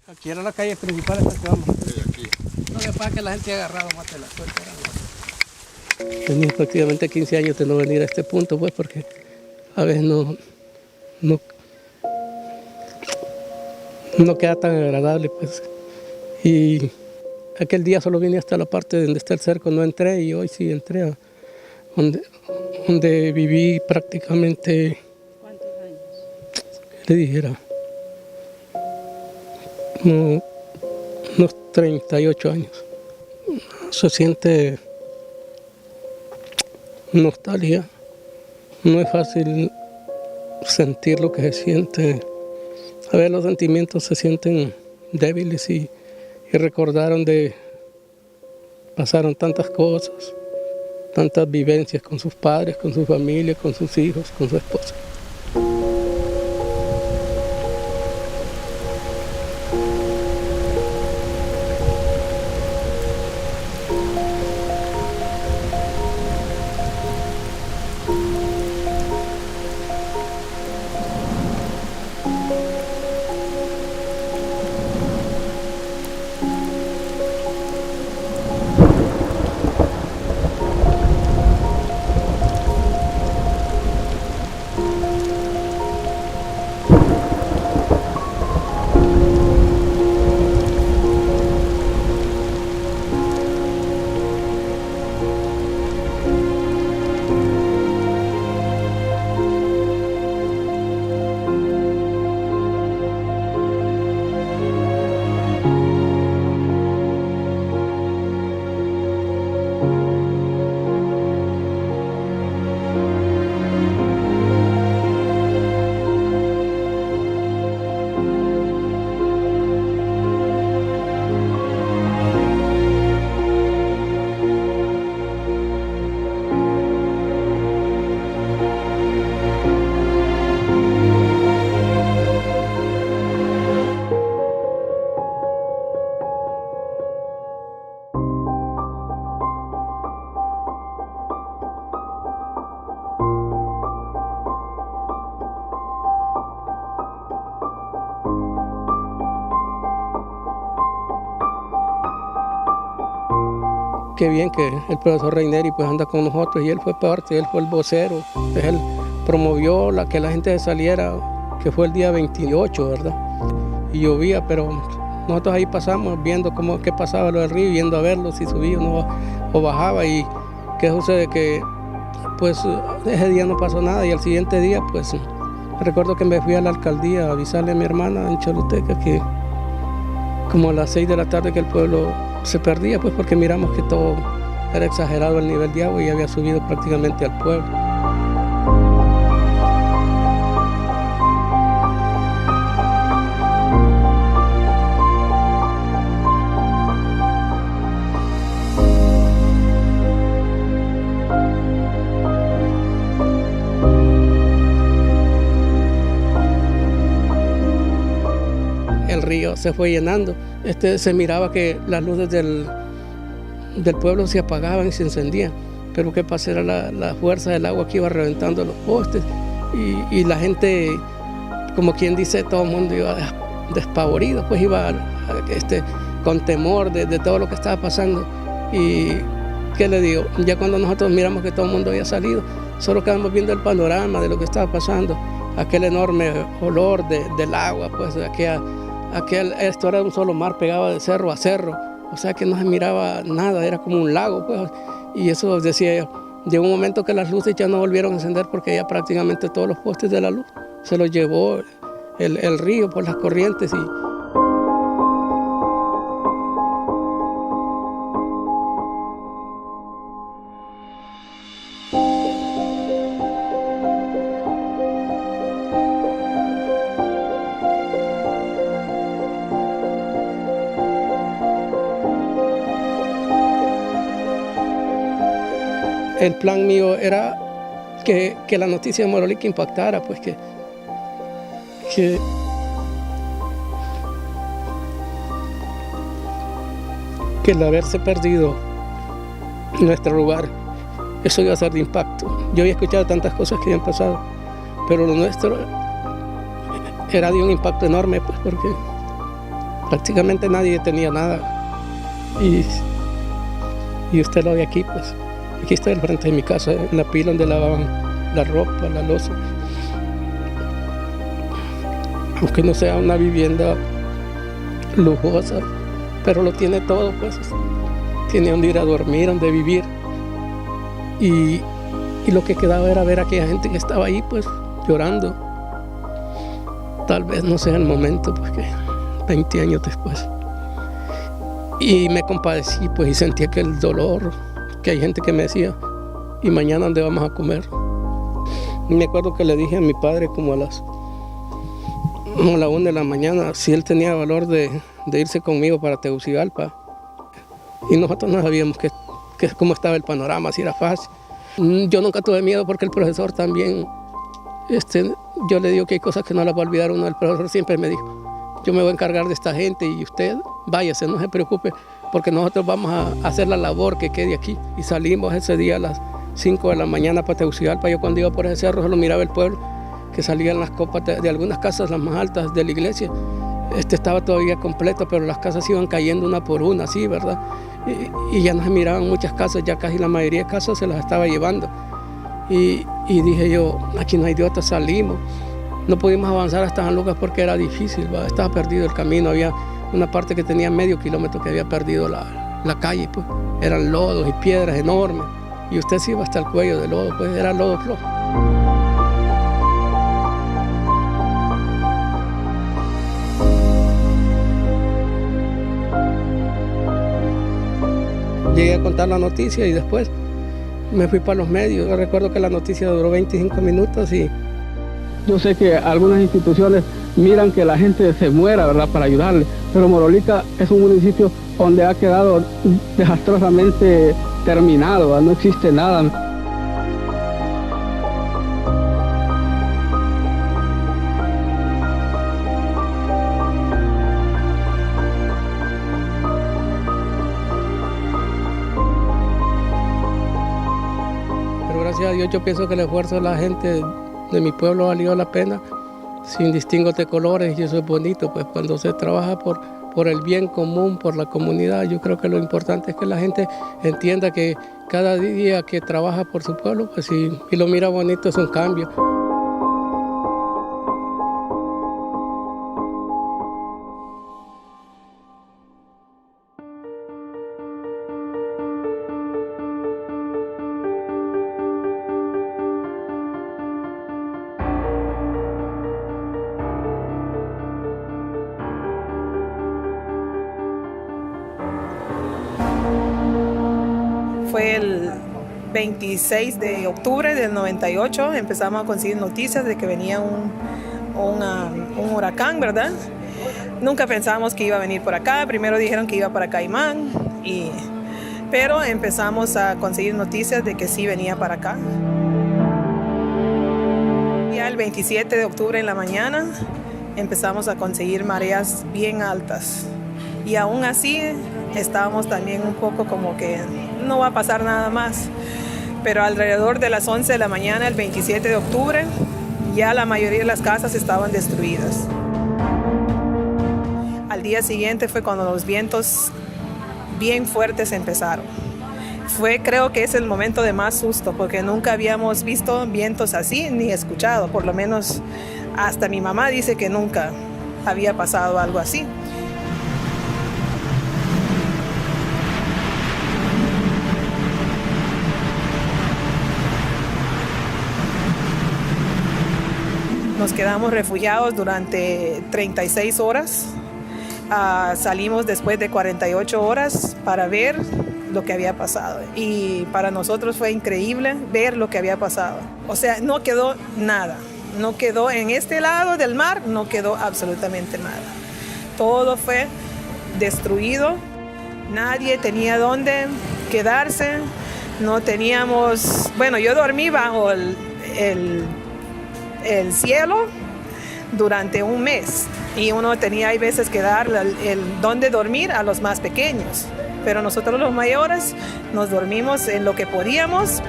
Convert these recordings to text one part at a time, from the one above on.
Aquí era la calle principal esta que vamos. Sí, aquí. Lo que pasa es que la gente ha agarrado más de la suerte. Tenía prácticamente 15 años de no venir a este punto, pues, porque a veces no queda tan agradable, pues. Y aquel día solo vine hasta la parte donde está el cerco, no entré, y hoy sí entré a donde viví prácticamente. ¿Cuántos años? ¿Qué le dijera? Como unos 38 años. Se siente nostalgia. No es fácil sentir lo que se siente. A veces los sentimientos se sienten débiles y recordaron pasaron tantas cosas, tantas vivencias con sus padres, con su familia, con sus hijos, con su esposa. Qué bien que el profesor Reineri pues anda con nosotros y él fue parte, él fue el vocero, pues él promovió que la gente saliera, que fue el día 28, ¿verdad? Y llovía, pero nosotros ahí pasamos viendo qué pasaba lo del río, yendo a verlo, si subía o bajaba. Y qué sucede que pues ese día no pasó nada y al siguiente día pues recuerdo que me fui a la alcaldía a avisarle a mi hermana en Choluteca que como a las 6 de la tarde que el pueblo se perdía, pues porque miramos que todo era exagerado el nivel de agua y había subido prácticamente al pueblo. El río se fue llenando, se miraba que las luces del pueblo se apagaban y se encendían, pero qué pasa era la fuerza del agua que iba reventando los postes y la gente, como quien dice, todo el mundo iba despavorido, pues iba con temor de todo lo que estaba pasando. Y qué le digo, ya cuando nosotros miramos que todo el mundo había salido, solo quedamos viendo el panorama de lo que estaba pasando, aquel enorme olor del agua, pues esto era un solo mar pegado de cerro a cerro, o sea que no se miraba nada, era como un lago, pues, y eso decía yo. Llegó un momento que las luces ya no volvieron a encender porque ya prácticamente todos los postes de la luz se los llevó el río por las corrientes. El plan mío era que la noticia de Morolique impactara, pues que el haberse perdido nuestro lugar, eso iba a ser de impacto. Yo había escuchado tantas cosas que habían pasado, pero lo nuestro era de un impacto enorme, pues porque prácticamente nadie tenía nada. Y usted lo ve aquí, pues. Aquí está al frente de mi casa, en la pila donde lavaban la ropa, la loza. Aunque no sea una vivienda lujosa, pero lo tiene todo, pues. Tiene donde ir a dormir, donde vivir. Y lo que quedaba era ver a aquella gente que estaba ahí, pues, llorando. Tal vez no sea el momento, pues, que 20 años después. Y me compadecí, pues, y sentí aquel dolor, que hay gente que me decía, ¿y mañana dónde vamos a comer? Y me acuerdo que le dije a mi padre como a la 1 de la mañana, si él tenía valor de irse conmigo para Tegucigalpa. Y nosotros no sabíamos cómo estaba el panorama, si era fácil. Yo nunca tuve miedo porque el profesor también, yo le digo que hay cosas que no las va a olvidar uno. El profesor siempre me dijo, yo me voy a encargar de esta gente y usted váyase, no se preocupe, porque nosotros vamos a hacer la labor que quede aquí. Y salimos ese día a las 5 de la mañana para Tegucigalpa. Yo cuando iba por ese cerro solo miraba el pueblo, que salían las copas de algunas casas, las más altas de la iglesia. Estaba todavía completo, pero las casas iban cayendo una por una, así, ¿verdad? Y ya no se miraban muchas casas, ya casi la mayoría de casas se las estaba llevando. Y dije yo, aquí no hay de otra, salimos. No pudimos avanzar hasta San Lucas porque era difícil, ¿verdad? Estaba perdido el camino, había una parte que tenía medio kilómetro que había perdido la calle, pues. Eran lodos y piedras enormes, y usted se iba hasta el cuello de lodo, pues era lodo flojo. Llegué a contar la noticia y después me fui para los medios. Yo recuerdo que la noticia duró 25 minutos y... Yo sé que algunas instituciones miran que la gente se muera, ¿verdad?, para ayudarle, pero Morolica es un municipio donde ha quedado desastrosamente terminado, ¿verdad? No existe nada. Pero gracias a Dios yo pienso que el esfuerzo de la gente de mi pueblo valió la pena, sin distingos de colores, y eso es bonito, pues cuando se trabaja por el bien común, por la comunidad. Yo creo que lo importante es que la gente entienda que cada día que trabaja por su pueblo, pues y lo mira bonito, es un cambio. Fue el 26 de octubre del 98, empezamos a conseguir noticias de que venía un huracán, ¿verdad? Nunca pensábamos que iba a venir por acá. Primero dijeron que iba para Caimán, pero empezamos a conseguir noticias de que sí venía para acá. Ya el 27 de octubre en la mañana empezamos a conseguir mareas bien altas. Y aún así estábamos también un poco como que no va a pasar nada más. Pero alrededor de las 11 de la mañana, el 27 de octubre, ya la mayoría de las casas estaban destruidas. Al día siguiente fue cuando los vientos bien fuertes empezaron. Creo que es el momento de más susto, porque nunca habíamos visto vientos así ni escuchado. Por lo menos hasta mi mamá dice que nunca había pasado algo así. Nos quedamos refugiados durante 36 horas. Salimos después de 48 horas para ver lo que había pasado. Y para nosotros fue increíble ver lo que había pasado. O sea, no quedó nada. No quedó en este lado del mar, no quedó absolutamente nada. Todo fue destruido. Nadie tenía dónde quedarse. No teníamos... Bueno, yo dormí bajo el cielo durante un mes, y uno tenía hay veces que dar dónde dormir a los más pequeños, pero nosotros los mayores nos dormimos en lo que podíamos.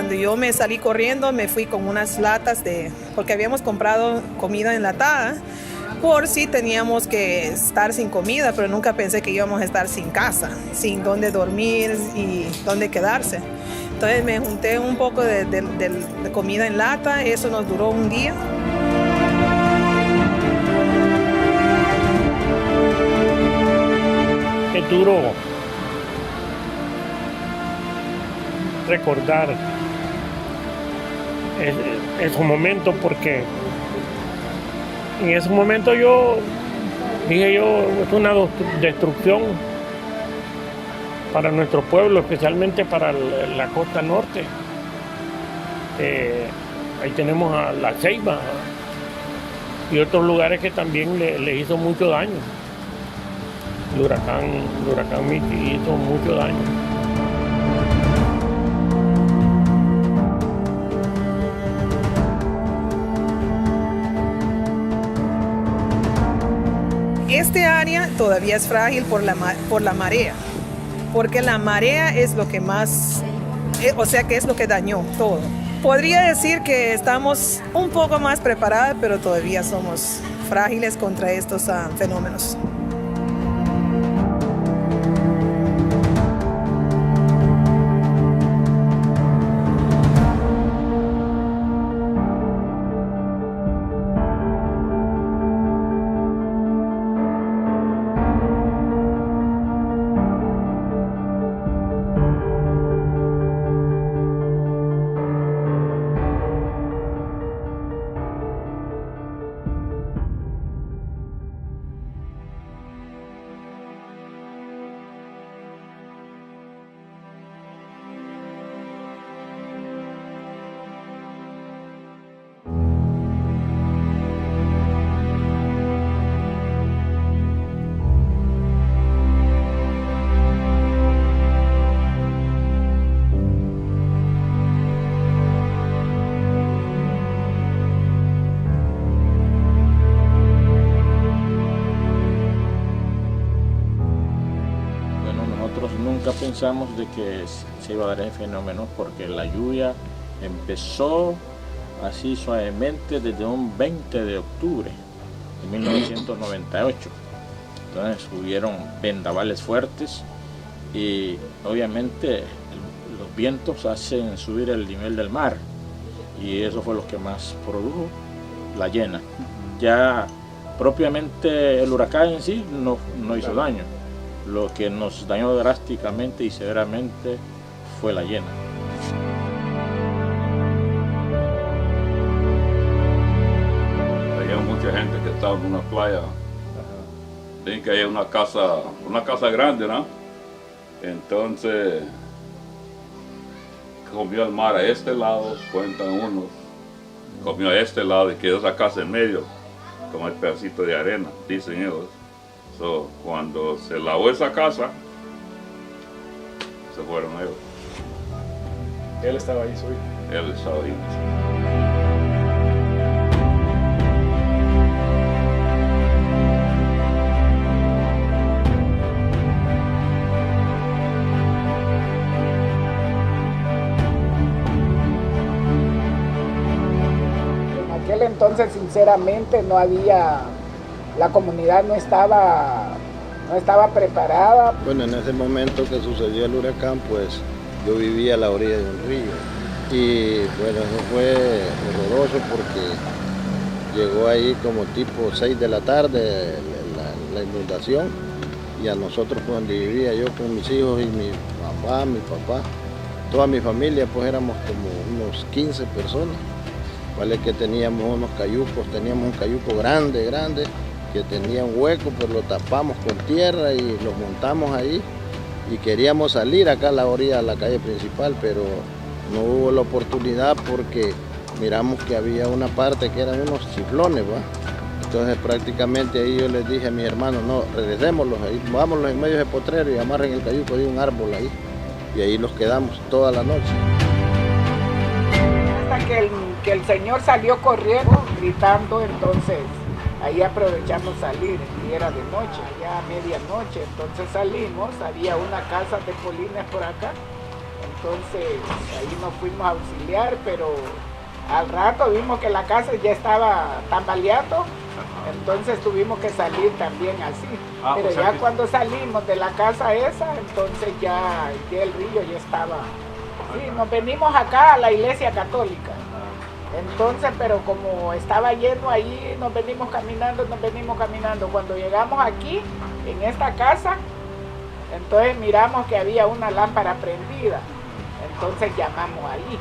Cuando yo me salí corriendo, me fui con unas latas porque habíamos comprado comida enlatada por si teníamos que estar sin comida, pero nunca pensé que íbamos a estar sin casa, sin dónde dormir y dónde quedarse. Entonces me junté un poco de comida en lata, eso nos duró un día. Es duro recordar esos momentos porque en ese momento dije yo, es una destrucción para nuestro pueblo, especialmente para la costa norte. Ahí tenemos a La Ceiba y otros lugares que también le hizo mucho daño. El huracán Miki hizo mucho daño. Este área todavía es frágil por la marea, porque la marea es lo que más, o sea que es lo que dañó todo. Podría decir que estamos un poco más preparados, pero todavía somos frágiles contra estos fenómenos. Nunca pensamos de que se iba a dar ese fenómeno porque la lluvia empezó así suavemente desde un 20 de octubre de 1998. Entonces hubieron vendavales fuertes y obviamente los vientos hacen subir el nivel del mar y eso fue lo que más produjo la llena. Ya propiamente el huracán en sí no hizo daño. Lo que nos dañó drásticamente y severamente fue la llena. Había mucha gente que estaba en una playa. Ven que hay una casa grande, ¿no? Entonces comió el mar a este lado, cuentan unos, comió a este lado y quedó esa casa en medio, como el pedacito de arena, dicen ellos. So, cuando se lavó esa casa, se fueron ellos. Él estaba ahí, su hijo. Él estaba ahí. En aquel entonces, sinceramente, no había... La comunidad no estaba preparada. Bueno, en ese momento que sucedió el huracán, pues yo vivía a la orilla de un río. Y bueno, eso fue horroroso porque llegó ahí como tipo 6 de la tarde la inundación. Y a nosotros, pues donde vivía yo con mis hijos y mi papá, toda mi familia, pues éramos como unos 15 personas. Vale que teníamos unos cayucos, teníamos un cayuco grande, que tenía un hueco, pues lo tapamos con tierra y lo montamos ahí y queríamos salir acá a la orilla de la calle principal, pero no hubo la oportunidad porque miramos que había una parte que eran unos chiflones, ¿va? Entonces prácticamente ahí yo les dije a mis hermanos, no, regresémoslos ahí, vámonos en medio de potrero y amarren el cayuco de un árbol ahí y ahí los quedamos toda la noche. Hasta que el señor salió corriendo, gritando, entonces ahí aprovechamos salir, y era de noche, ya a medianoche, entonces salimos, había una casa de polines por acá, Entonces ahí nos fuimos a auxiliar, pero al rato vimos que la casa ya estaba tambaleando, entonces tuvimos que salir también así. Pero ya cuando salimos de la casa esa, entonces ya el río ya estaba. Sí, nos venimos acá a la iglesia católica. Entonces, pero como estaba lleno ahí, nos venimos caminando. Cuando llegamos aquí, en esta casa, entonces miramos que había una lámpara prendida. Entonces llamamos ahí.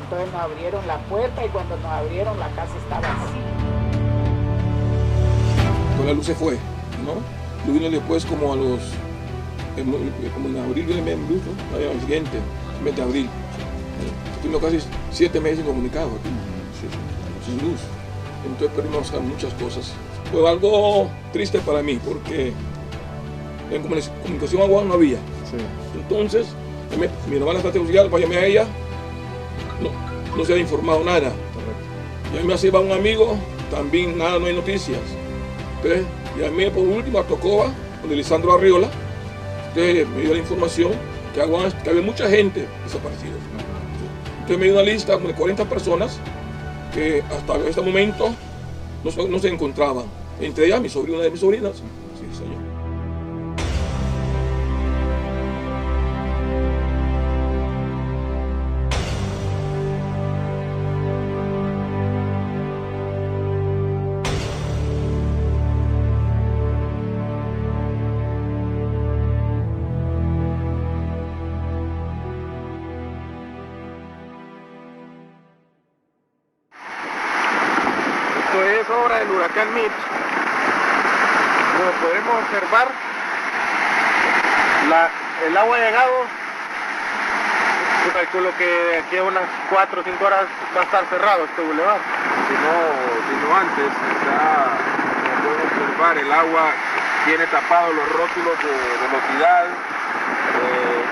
Entonces nos abrieron la puerta y cuando nos abrieron la casa estaba así. Pues la luz se fue, ¿no? Yo vino después como como en abril viene el luz, ¿no? Al siguiente, el mes de abril. Estuvimos casi 7 meses incomunicados aquí, sin luz. Entonces perdimos muchas cosas. Fue algo triste para mí porque en comunicación agua no había. Sí. Entonces, mi hermana está auxiliar, para llamar a ella, no se ha informado nada. Correcto. Y a mí me hacía un amigo, también nada, no hay noticias. Entonces, llamé por último a Tocoba, con Lisandro Arriola. Entonces me dio la información que había mucha gente desaparecida. Entonces me dio una lista de 40 personas que hasta este momento no se encontraban. Entre ellas una de mis sobrinas. Sí, señor. Es obra del huracán Mitch. Como podemos observar, el agua ha llegado. Yo calculo que de aquí a unas 4 o 5 horas va a estar cerrado este bulevar. Sino antes, como pueden observar, el agua tiene tapados los rótulos de velocidad,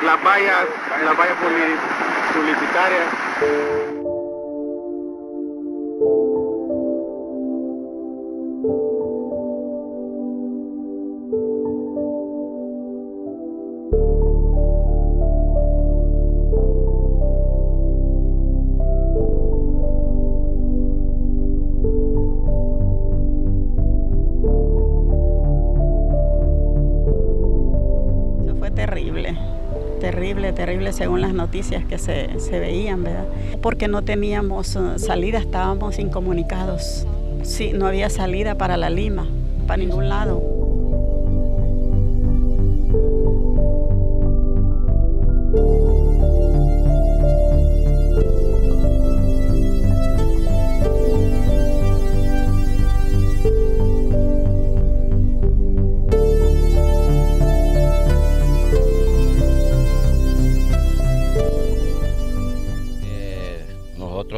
las vallas publicitarias. Terrible según las noticias que se veían, ¿verdad? Porque no teníamos salida, estábamos incomunicados. Sí, no había salida para La Lima, para ningún lado.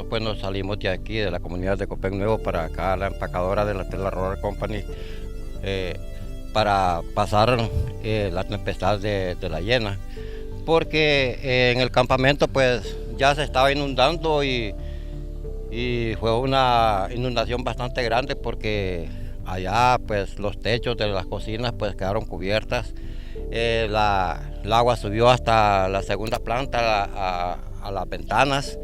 Pues nos salimos de aquí, de la comunidad de Copén Nuevo, para acá a la empacadora de la Tela Roller Company, para pasar la tempestad de la Llena, porque en el campamento pues ya se estaba inundando y fue una inundación bastante grande, porque allá pues los techos de las cocinas pues quedaron cubiertas, el agua subió hasta la segunda planta, a las ventanas.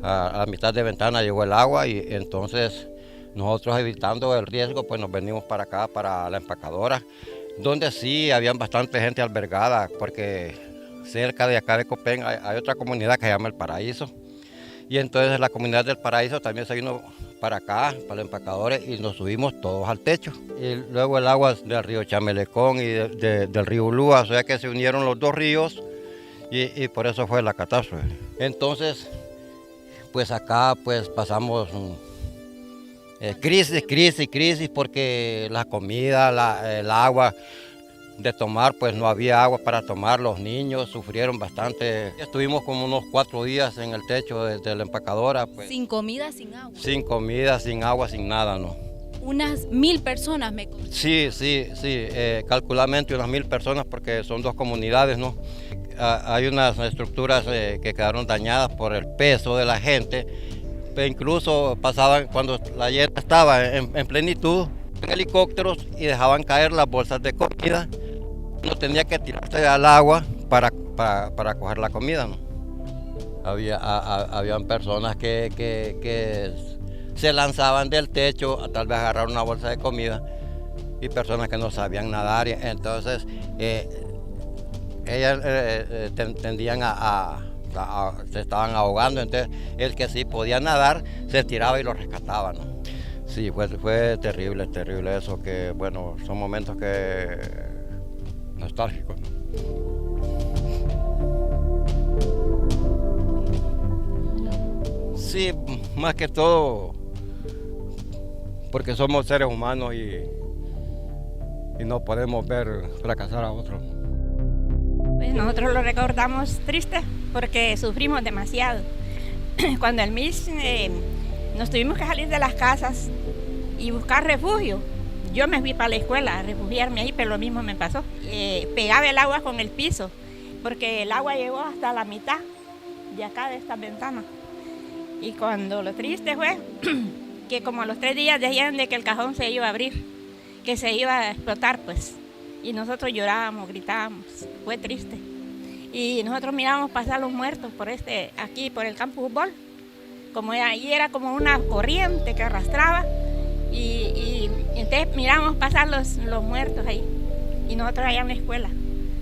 A la mitad de ventana llegó el agua y entonces nosotros, evitando el riesgo, pues nos venimos para acá, para la empacadora, donde sí habían bastante gente albergada, porque cerca de acá de Copén hay otra comunidad que se llama El Paraíso, y entonces la comunidad del Paraíso también se vino para acá, para los empacadores, y nos subimos todos al techo. Y luego el agua del río Chamelecón y del río Ulúa, o sea que se unieron los dos ríos y por eso fue la catástrofe. Entonces, pues acá pues pasamos crisis, porque la comida, el agua de tomar, pues no había agua para tomar, los niños sufrieron bastante. Estuvimos como unos 4 días en el techo de la empacadora. Pues, ¿Sin comida, sin agua? Sin comida, sin agua, sin nada, ¿no? Unas 1000 personas, me contaron. Sí, calculadamente unas 1000 personas, porque son 2 comunidades, ¿no? Hay unas estructuras que quedaron dañadas por el peso de la gente, pero incluso pasaban, cuando la Llena estaba en plenitud, en helicópteros, y dejaban caer las bolsas de comida. Uno tenía que tirarse al agua para coger la comida, ¿no? Habían personas que se lanzaban del techo a tal vez agarrar una bolsa de comida y personas que no sabían nadar. Entonces ellas tendían se estaban ahogando. Entonces el que sí podía nadar se tiraba y lo rescataba, ¿no? Sí, fue terrible eso, que bueno, son momentos que nostálgicos, ¿no? Sí, más que todo porque somos seres humanos y no podemos ver fracasar a otros. Pues nosotros lo recordamos triste porque sufrimos demasiado. Cuando el MIS nos tuvimos que salir de las casas y buscar refugio, yo me fui para la escuela a refugiarme ahí, pero lo mismo me pasó. Pegaba el agua con el piso porque el agua llegó hasta la mitad de acá de esta ventana. Y cuando lo triste fue que como a los 3 días decían de que el cajón se iba a abrir, que se iba a explotar, pues. Y nosotros llorábamos, gritábamos, fue triste. Y nosotros mirábamos pasar los muertos por aquí por el campo de fútbol. Como ahí era como una corriente que arrastraba y entonces mirábamos pasar los muertos ahí. Y nosotros allá en la escuela,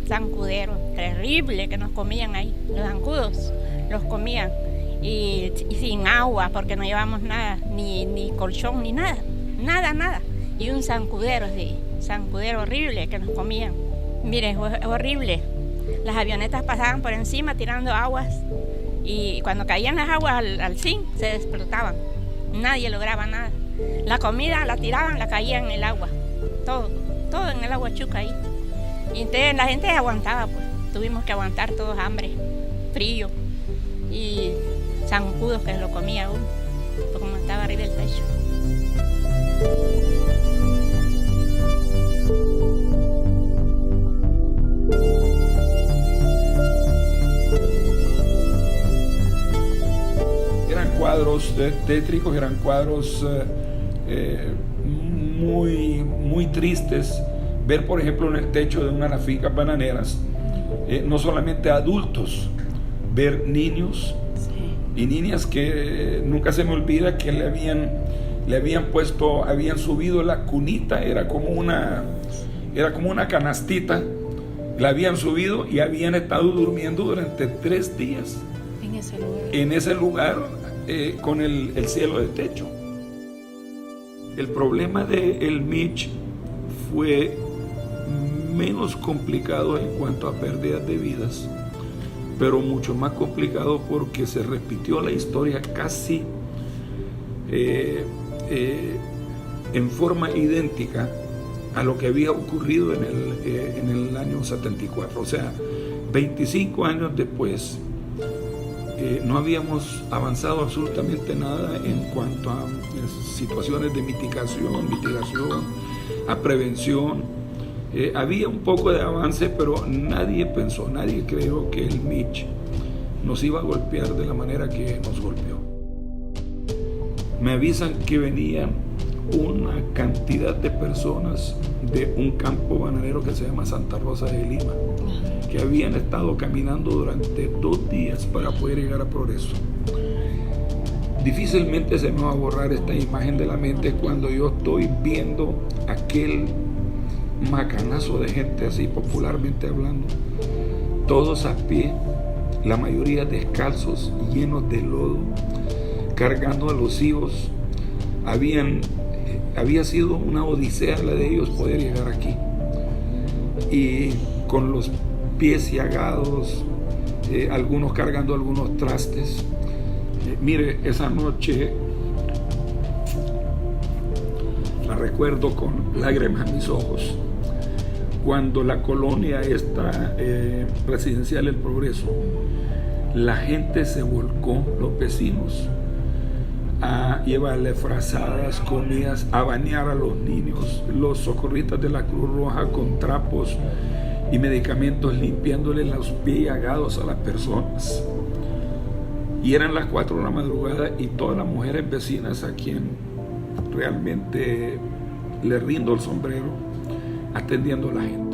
zancuderos, terrible que nos comían ahí, los zancudos los comían. Y sin agua, porque no llevamos nada, ni colchón, ni nada. Y un zancudero, sí, zancudero horrible que nos comían. Miren, fue horrible. Las avionetas pasaban por encima tirando aguas y cuando caían las aguas al zinc se explotaban. Nadie lograba nada. La comida la tiraban, la caían en el agua. Todo en el agua chuca ahí. Y entonces la gente aguantaba, pues. Tuvimos que aguantar todos hambre, frío y zancudos que lo comía uno, como estaba arriba del techo. Eran cuadros tétricos, eran cuadros muy tristes. Ver, por ejemplo, en el techo de una de las fincas bananeras, no solamente adultos, ver niños y niñas que nunca se me olvida que le habían subido la cunita, era como una canastita, la habían subido y habían estado durmiendo durante 3 días en ese lugar con el cielo de techo. El problema del Mitch fue menos complicado en cuanto a pérdidas de vidas, pero mucho más complicado porque se repitió la historia casi en forma idéntica a lo que había ocurrido en el año 74. O sea, 25 años después, no habíamos avanzado absolutamente nada en cuanto a situaciones de mitigación, a prevención. Había un poco de avance, pero nadie creyó que el Mitch nos iba a golpear de la manera que nos golpeó. Me avisan que venían una cantidad de personas de un campo bananero que se llama Santa Rosa de Lima, que habían estado caminando durante 2 días para poder llegar a Progreso. Difícilmente se me va a borrar esta imagen de la mente cuando yo estoy viendo aquel macanazo de gente, así popularmente hablando, todos a pie, la mayoría descalzos, llenos de lodo, cargando a los hijos. Había sido una odisea la de ellos poder llegar aquí, y con los pies llagados, algunos cargando algunos trastes. Mire, esa noche la recuerdo con lágrimas en mis ojos, cuando la colonia esta residencial El Progreso, la gente se volcó, los vecinos, a llevarle frazadas, comidas, a bañar a los niños, los socorristas de la Cruz Roja con trapos y medicamentos limpiándole los pies llagados a las personas. Y eran las 4 de la madrugada y todas las mujeres vecinas, a quien realmente le rindo el sombrero, atendiendo a la gente.